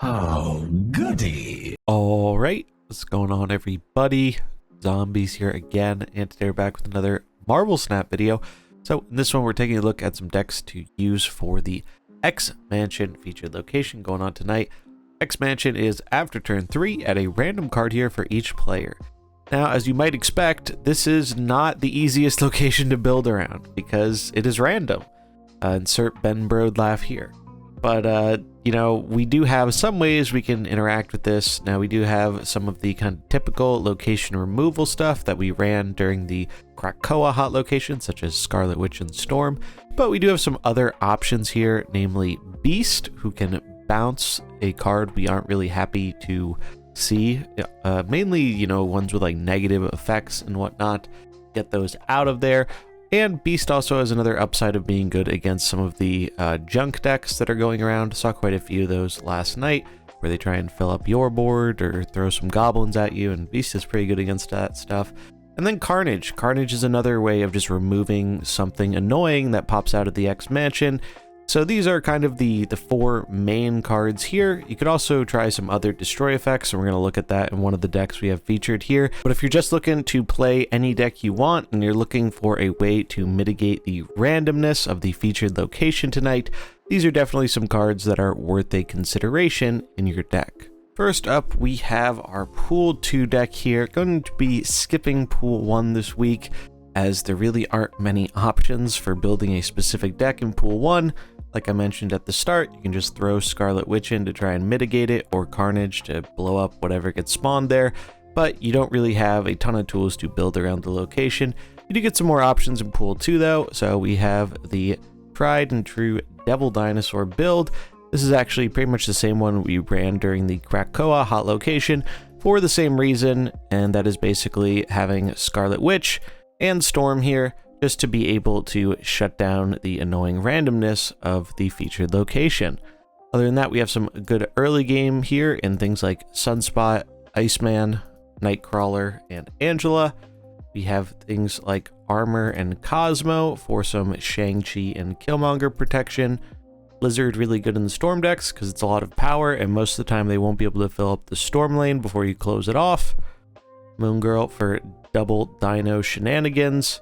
Oh, goody. All right, what's going on, everybody? Zombies here again, and today we're back with another Marvel Snap video. So in this one, we're taking a look at some decks to use for the X Mansion featured location going on tonight. X Mansion is after turn 3, add a random card here for each player. Now, as you might expect, this is not the easiest location to build around because it is random. Insert Ben Brode laugh here. But, you know, we do have some ways we can interact with this. Now, we do have some of the kind of typical location removal stuff that we ran during the Krakoa hot locations, such as Scarlet Witch and Storm. But we do have some other options here, namely Beast, who can bounce a card we aren't really happy to see. Mainly, you know, ones with like negative effects and whatnot. Get those out of there. And Beast also has another upside of being good against some of the junk decks that are going around. Saw quite a few of those last night where they try and fill up your board or throw some goblins at you, and Beast is pretty good against that stuff. And then Carnage. Carnage is another way of just removing something annoying that pops out of the X Mansion. So these are kind of the four main cards here. You could also try some other destroy effects, and we're going to look at that in one of the decks we have featured here. But if you're just looking to play any deck you want, and you're looking for a way to mitigate the randomness of the featured location tonight, these are definitely some cards that are worth a consideration in your deck. First up, we have our Pool 2 deck here. Going to be skipping Pool 1 this week, as there really aren't many options for building a specific deck in Pool 1. Like I mentioned at the start, you can just throw Scarlet Witch in to try and mitigate it, or Carnage to blow up whatever gets spawned there, but you don't really have a ton of tools to build around the location. You do get some more options in Pool 2 though, so we have the tried and true Devil Dinosaur build. This is actually pretty much the same one we ran during the Krakoa hot location for the same reason, and that is basically having Scarlet Witch and Storm here, just to be able to shut down the annoying randomness of the featured location. Other than that, we have some good early game here in things like Sunspot, Iceman, Nightcrawler, and Angela. We have things like Armor and Cosmo for some Shang-Chi and Killmonger protection. Blizzard really good in the Storm decks because it's a lot of power, and most of the time they won't be able to fill up the Storm lane before you close it off. Moon Girl for double Dino shenanigans.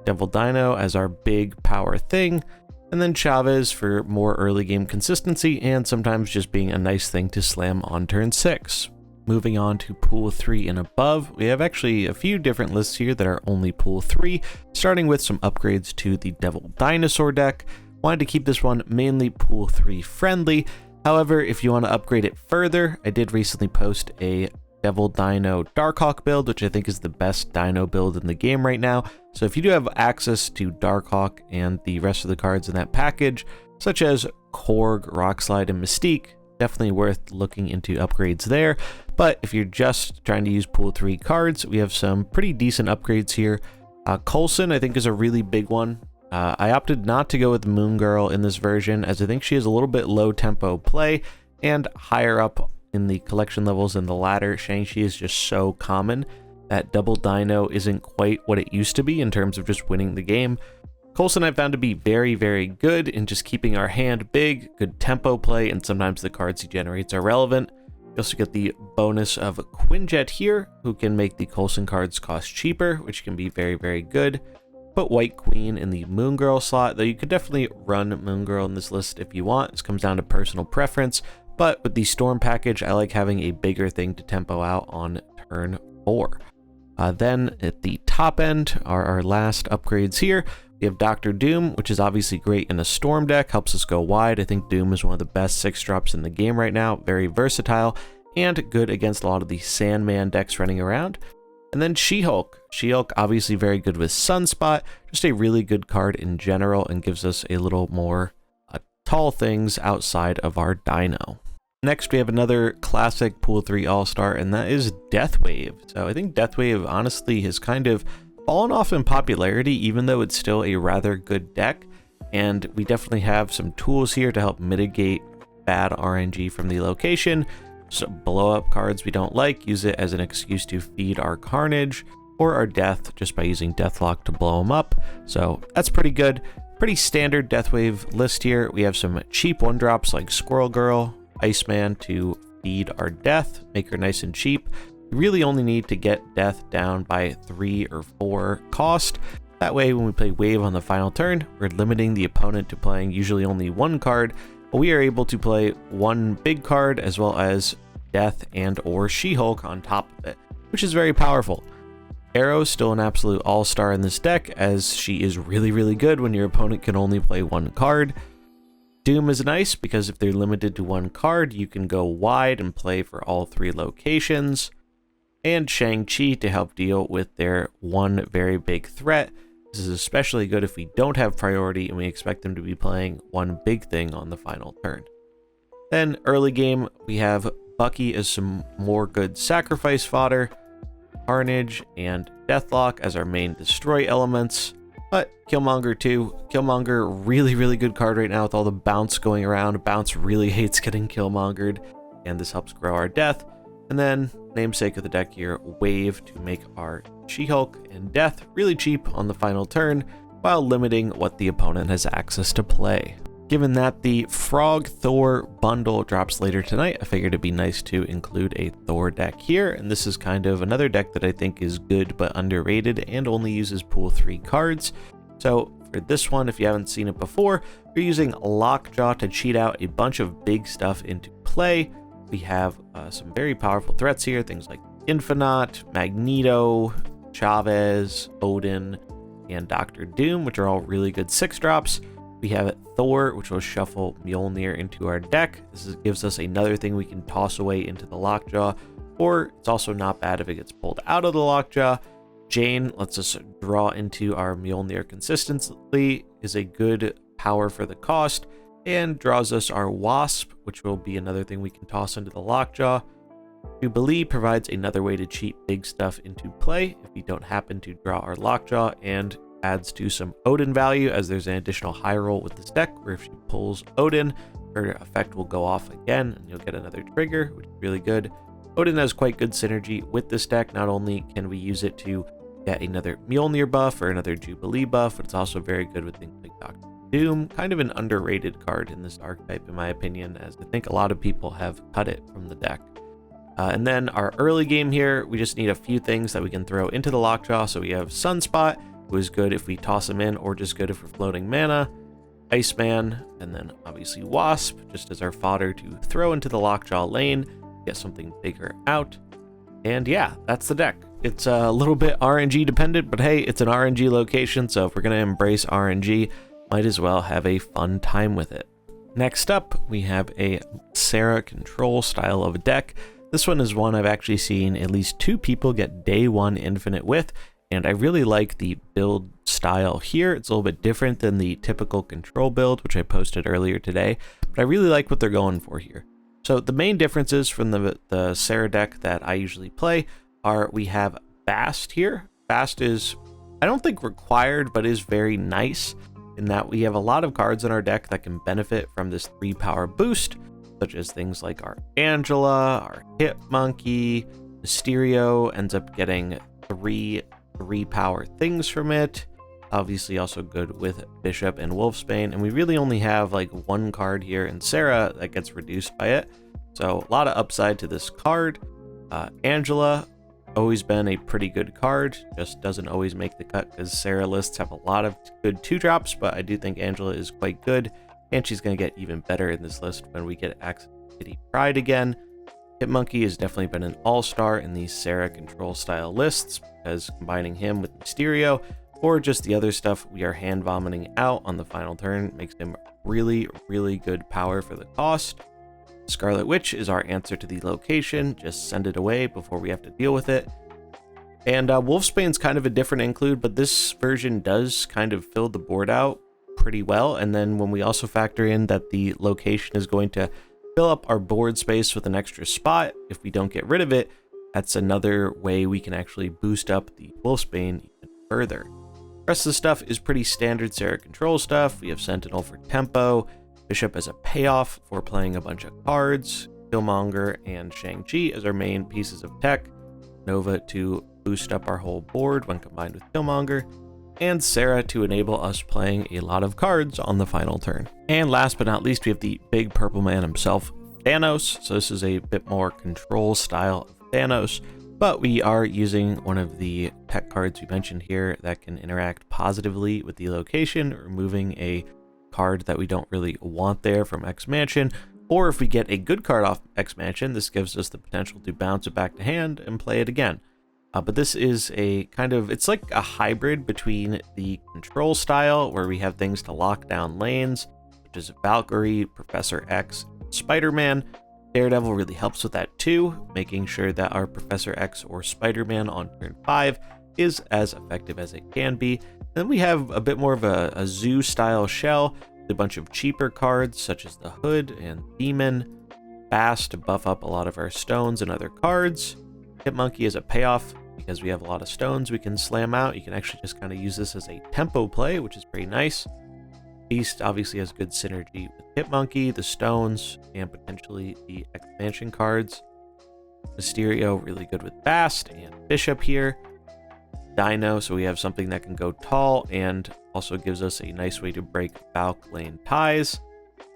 Devil Dino as our big power thing, and then Chavez for more early game consistency and sometimes just being a nice thing to slam on turn 6. Moving on to Pool 3 and above, we have actually a few different lists here that are only Pool 3, starting with some upgrades to the Devil Dinosaur deck. Wanted to keep this one mainly Pool 3 friendly. However, if you want to upgrade it further, I did recently post a Devil Dino Darkhawk build, which I think is the best Dino build in the game right now. So if you do have access to Darkhawk and the rest of the cards in that package, such as Korg, Rockslide, and Mystique, definitely worth looking into upgrades there. But if you're just trying to use Pool 3 cards, we have some pretty decent upgrades here. Coulson, I think, is a really big one. I opted not to go with Moon Girl in this version, as I think she has a little bit low tempo play, and higher up in the collection levels in the ladder, Shang-Chi is just so common that Double Dino isn't quite what it used to be in terms of just winning the game. Coulson I found to be very, very good in just keeping our hand big, good tempo play, and sometimes the cards he generates are relevant. You also get the bonus of Quinjet here, who can make the Coulson cards cost cheaper, which can be very, very good. Put White Queen in the Moon Girl slot, though you could definitely run Moon Girl in this list if you want. This comes down to personal preference. But with the Storm package, I like having a bigger thing to tempo out on turn 4. Then at the top end are our last upgrades here. We have Dr. Doom, which is obviously great in a Storm deck, helps us go wide. I think Doom is one of the best 6-drops in the game right now, very versatile, and good against a lot of the Sandman decks running around. And then She-Hulk. She-Hulk obviously very good with Sunspot, just a really good card in general, and gives us a little more tall things outside of our Dino. Next, we have another classic Pool 3 All-Star, and that is Deathwave. So I think Deathwave honestly has kind of fallen off in popularity, even though it's still a rather good deck. And we definitely have some tools here to help mitigate bad RNG from the location. So blow up cards we don't like, use it as an excuse to feed our Carnage or our Death just by using Deathlock to blow them up. So that's pretty good. Pretty standard Deathwave list here. We have some cheap 1-drops like Squirrel Girl, Iceman to feed our death, make her nice and cheap. We really only need to get death down by 3 or 4 cost. That way, when we play Wave on the final turn, we're limiting the opponent to playing usually only 1 card, but we are able to play 1 big card as well as Death and or She-Hulk on top of it, which is very powerful. Arrow is still an absolute all-star in this deck, as she is really, really good when your opponent can only play 1 card. Doom is nice because if they're limited to 1 card, you can go wide and play for all 3 locations. And Shang-Chi to help deal with their 1 very big threat. This is especially good if we don't have priority and we expect them to be playing 1 big thing on the final turn. Then early game, we have Bucky as some more good sacrifice fodder, Carnage and Deathlock as our main destroy elements, but Killmonger too. Killmonger, really, really good card right now with all the bounce going around. Bounce really hates getting Killmongered, and this helps grow our death. And then, namesake of the deck here, Wave to make our She-Hulk and Death really cheap on the final turn, while limiting what the opponent has access to play. Given that the Frog Thor bundle drops later tonight, I figured it'd be nice to include a Thor deck here, and this is kind of another deck that I think is good but underrated and only uses pool 3 cards. So for this one, if you haven't seen it before, we're using Lockjaw to cheat out a bunch of big stuff into play. We have some very powerful threats here, things like Infinite, Magneto, Chavez, Odin, and Doctor Doom, which are all really good 6-drops. We have Thor, which will shuffle Mjolnir into our deck. Gives us another thing we can toss away into the Lockjaw, or it's also not bad if it gets pulled out of the Lockjaw. Jane lets us draw into our Mjolnir consistently, is a good power for the cost, and draws us our Wasp, which will be another thing we can toss into the Lockjaw. Jubilee provides another way to cheat big stuff into play if we don't happen to draw our Lockjaw, and adds to some Odin value, as there's an additional high roll with this deck where if she pulls Odin, her effect will go off again and you'll get another trigger, which is really good. Odin has quite good synergy with this deck. Not only can we use it to get another Mjolnir buff or another Jubilee buff, but it's also very good with things like Doctor Doom. Kind of an underrated card in this archetype in my opinion, as I think a lot of people have cut it from the deck. And then our early game here, we just need a few things that we can throw into the Lockjaw. So we have Sunspot, who is good if we toss him in, or just good if we're floating mana, Iceman, and then obviously Wasp, just as our fodder to throw into the Lockjaw lane, get something bigger out. And yeah, that's the deck. It's a little bit RNG dependent, but hey, it's an RNG location, so if we're going to embrace RNG, might as well have a fun time with it. Next up, we have a Sarah control style of deck. This one is one I've actually seen at least 2 people get day 1 infinite with, and I really like the build style here. It's a little bit different than the typical control build, which I posted earlier today, but I really like what they're going for here. So the main differences from the Sarah deck that I usually play are we have Bast here. Bast is, I don't think required, but is very nice in that we have a lot of cards in our deck that can benefit from this 3 power boost, such as things like our Angela, our Hit Monkey, Mysterio ends up getting 3 power things from it. Obviously also good with Bishop and Wolfsbane, and we really only have like 1 card here in Sarah that gets reduced by it, so a lot of upside to this card. Angela, always been a pretty good card, just doesn't always make the cut because Sarah lists have a lot of good 2-drops, but I do think Angela is quite good, and she's going to get even better in this list when we get access to Kitty Pryde again. Hitmonkey has definitely been an all-star in these Sarah control style lists, because combining him with Mysterio or just the other stuff we are hand vomiting out on the final turn makes him really, really good power for the cost. Scarlet Witch is our answer to the location, just send it away before we have to deal with it. And Wolfsbane's kind of a different include, but this version does kind of fill the board out pretty well. And then when we also factor in that the location is going to fill up our board space with an extra spot if we don't get rid of it, that's another way we can actually boost up the Wolfsbane even further. The rest of the stuff is pretty standard Sarah control stuff. We have Sentinel for tempo, Bishop as a payoff for playing a bunch of cards, Killmonger and Shang-Chi as our main pieces of tech, Nova to boost up our whole board when combined with Killmonger, and Sarah to enable us playing a lot of cards on the final turn. And last but not least, we have the big purple man himself, Thanos. So this is a bit more control style of Thanos, but we are using one of the tech cards we mentioned here that can interact positively with the location, removing a card that we don't really want there from X Mansion. Or if we get a good card off X Mansion, this gives us the potential to bounce it back to hand and play it again. But this is a kind of, it's like a hybrid between the control style, where we have things to lock down lanes, which is Valkyrie, Professor X, Spider-Man. Daredevil really helps with that too, making sure that our Professor X or Spider-Man on turn 5 is as effective as it can be. Then we have a bit more of a zoo style shell, a bunch of cheaper cards such as the Hood and Demon, Fast to buff up a lot of our stones and other cards. Hitmonkey is a payoff because we have a lot of stones we can slam out. You can actually just kind of use this as a tempo play, which is pretty nice. Beast obviously has good synergy with Hitmonkey, the stones, and potentially the expansion cards. Mysterio really good with Fast and Bishop here. Dino, so we have something that can go tall and also gives us a nice way to break Valk lane ties.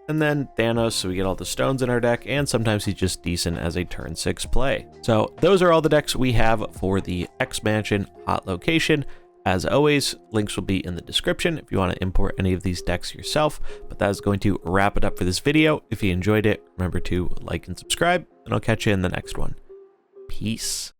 And then Thanos, so we get all the stones in our deck, and sometimes he's just decent as a turn 6 play. So those are all the decks we have for the X Mansion hot location. As always, links will be in the description if you want to import any of these decks yourself. But that is going to wrap it up for this video. If you enjoyed it, remember to like and subscribe, and I'll catch you in the next one. Peace.